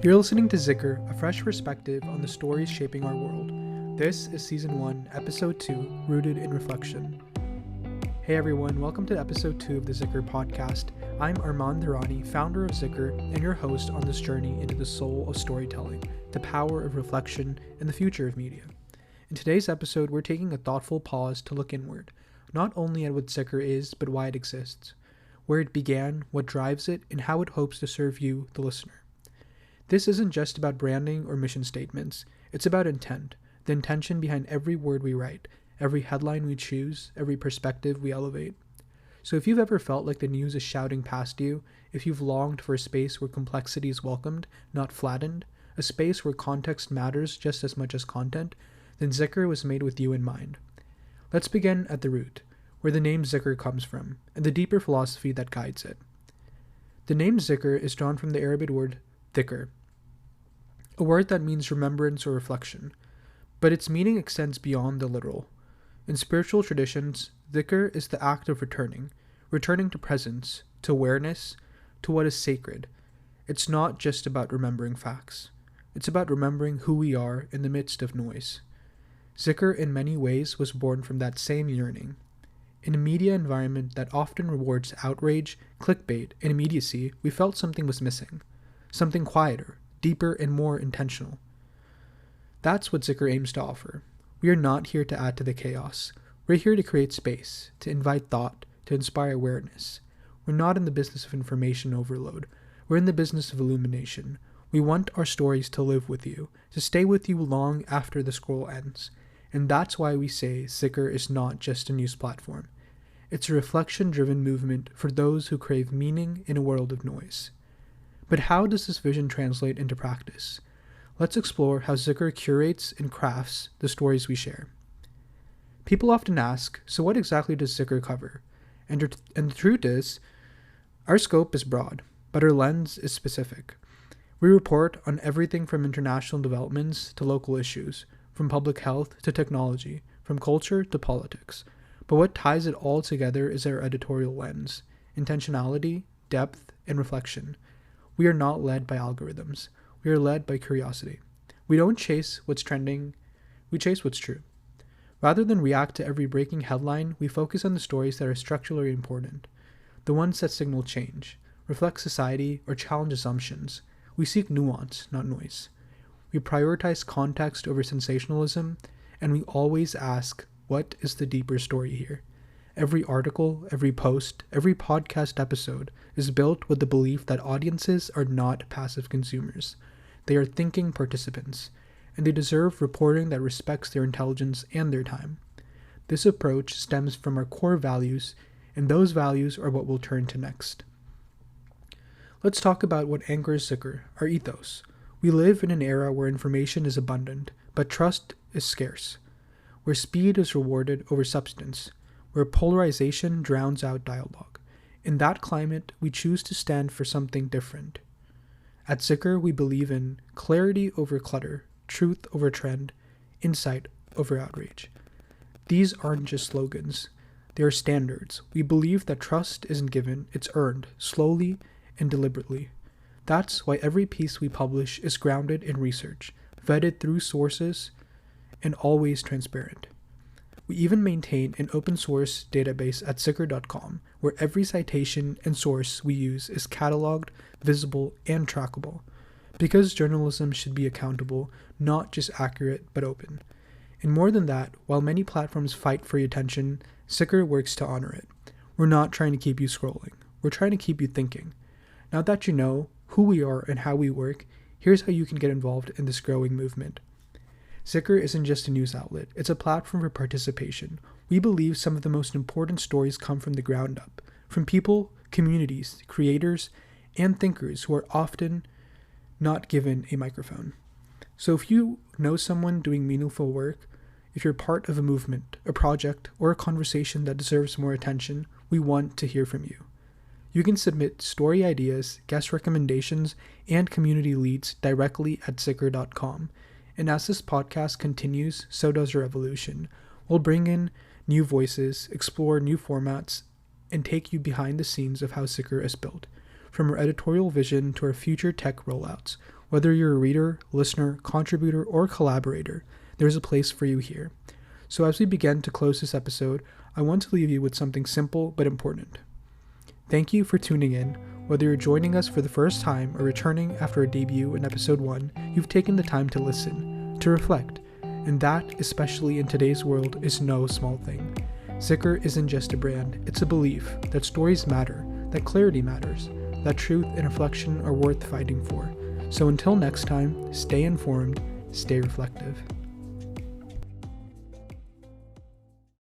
You're listening to ZIQR, a fresh perspective on the stories shaping our world. This is Season 1, Episode 2, Rooted in Reflection. Hey everyone, welcome to Episode 2 of the ZIQR Podcast. I'm Arman Dharani, founder of ZIQR, and your host on this journey into the soul of storytelling, the power of reflection, and the future of media. In today's episode, we're taking a thoughtful pause to look inward, not only at what ZIQR is, but why it exists, where it began, what drives it, and how it hopes to serve you, the listener. This isn't just about branding or mission statements, it's about intent, the intention behind every word we write, every headline we choose, every perspective we elevate. So if you've ever felt like the news is shouting past you, if you've longed for a space where complexity is welcomed, not flattened, a space where context matters just as much as content, then ZIQR was made with you in mind. Let's begin at the root, where the name ZIQR comes from, and the deeper philosophy that guides it. The name ZIQR is drawn from the Arabic word Dhikr, a word that means remembrance or reflection, but its meaning extends beyond the literal. In spiritual traditions, Dhikr is the act of returning to presence, to awareness, to what is sacred. It's not just about remembering facts. It's about remembering who we are in the midst of noise. ZIQR in many ways was born from that same yearning. In a media environment that often rewards outrage, clickbait, and immediacy, we felt something was missing. Something quieter, deeper, and more intentional. That's what ZIQR aims to offer. We are not here to add to the chaos. We're here to create space, to invite thought, to inspire awareness. We're not in the business of information overload. We're in the business of illumination. We want our stories to live with you, to stay with you long after the scroll ends. And that's why we say ZIQR is not just a news platform. It's a reflection-driven movement for those who crave meaning in a world of noise. But how does this vision translate into practice? Let's explore how ZIQR curates and crafts the stories we share. People often ask, so what exactly does ZIQR cover? And the truth is, our scope is broad, but our lens is specific. We report on everything from international developments to local issues, from public health to technology, from culture to politics. But what ties it all together is our editorial lens, intentionality, depth, and reflection. We are not led by algorithms. We are led by curiosity. We don't chase what's trending, we chase what's true. Rather than react to every breaking headline, we focus on the stories that are structurally important, the ones that signal change, reflect society, or challenge assumptions. We seek nuance, not noise. We prioritize context over sensationalism, and we always ask, what is the deeper story here? Every article, every post, every podcast episode is built with the belief that audiences are not passive consumers. They are thinking participants, and they deserve reporting that respects their intelligence and their time. This approach stems from our core values, and those values are what we'll turn to next. Let's talk about what anchors ZIQR, our ethos. We live in an era where information is abundant, but trust is scarce, where speed is rewarded over substance, where polarization drowns out dialogue. In that climate, we choose to stand for something different. At ZIQR, we believe in clarity over clutter, truth over trend, insight over outrage. These aren't just slogans, they are standards. We believe that trust isn't given, it's earned, slowly and deliberately. That's why every piece we publish is grounded in research, vetted through sources, and always transparent. We even maintain an open source database at ZIQR.com, where every citation and source we use is cataloged, visible, and trackable. Because journalism should be accountable, not just accurate, but open. And more than that, while many platforms fight for your attention, ZIQR works to honor it. We're not trying to keep you scrolling. We're trying to keep you thinking. Now that you know who we are and how we work, here's how you can get involved in this growing movement. ZIQR isn't just a news outlet, it's a platform for participation. We believe some of the most important stories come from the ground up, from people, communities, creators, and thinkers who are often not given a microphone. So if you know someone doing meaningful work, if you're part of a movement, a project, or a conversation that deserves more attention, we want to hear from you. You can submit story ideas, guest recommendations, and community leads directly at ZIQR.com. And as this podcast continues, so does our evolution. We'll bring in new voices, explore new formats, and take you behind the scenes of how ZIQR is built. From our editorial vision to our future tech rollouts, Whether you're a reader, listener, contributor, or collaborator, there's a place for you here. So as we begin to close this episode, I want to leave you with something simple but important. Thank you for tuning in. Whether you're joining us for the first time or returning after a debut in episode 1, you've taken the time to listen, to reflect, and that, especially in today's world, is no small thing. ZIQR isn't just a brand, it's a belief that stories matter, that clarity matters, that truth and reflection are worth fighting for. So until next time, stay informed, stay reflective.